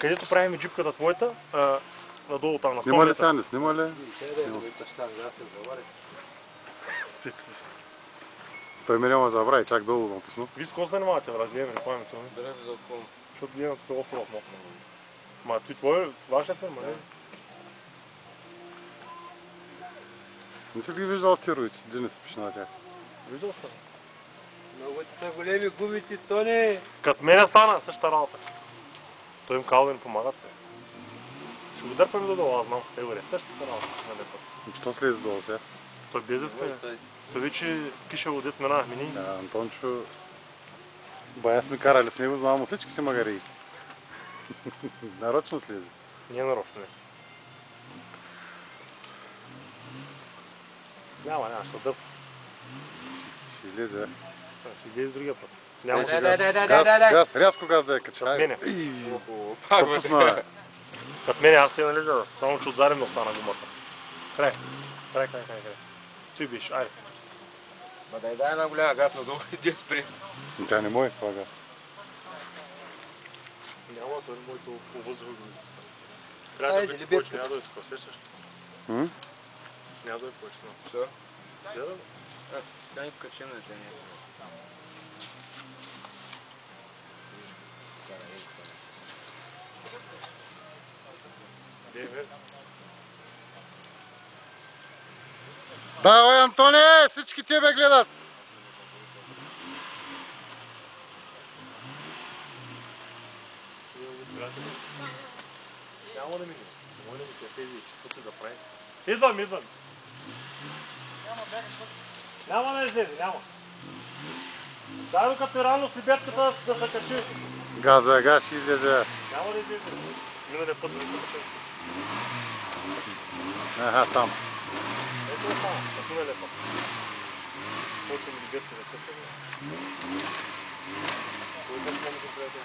където правим джипката твоята, надолу там на 100 Снима ли сега, не снима ли? Той ме няма забрави, чак долу да напусна. Вие с какво се занимавате, брат? Гледаме рекламите. Берем за отклон. Защото гледам тук оффроуд много. Ма ти твой, ваша фирма, не? Не си ли виждал тировите? Ти не спиш на тях. Виждал съм. Много ти са големи гумите, Тони! Като мене стана същата работа. Той им казал да ни помагат се. Ще го дърпаме додолу, аз знам. Горе, същата работа. Що слезе долу сега? Той без иска. Той вече киша водит мина, мини. Да, Антончо... Бая сме карали с него, знам му всички си магарии. Нарочно слезе. Не нарочно, не. Няма, ще се дъп. Ще излезе. Ще излезе другия път. Няма Газ, рязко газ да я кача. Кът мене. Пропусна. Кът мене, аз те належа. Само че отзарем да остана гумата. Край. Той биш, айде. Ма дай една голяма газ надолу и дет спри. Тя не му е това газ. Няма, той е моето по въздуха. Трябва да бъде повече, няма да е такова, сещаш? Няма да е повече. Що? Гледам. Тя ни покачим на те. Давай, Антоне! Всички тебе гледат! Няма да мине. Може да те тези, каквото да прави. Идвам. Няма да излезе, няма. Дай докато рано с лебедката да се качи. Газ ще излезе. Няма да излезе. Миналия път да не се качи. Аха, там. Ето е само, на миналия път. Почвам лебедка да късаме. Кой път няма да трябва да...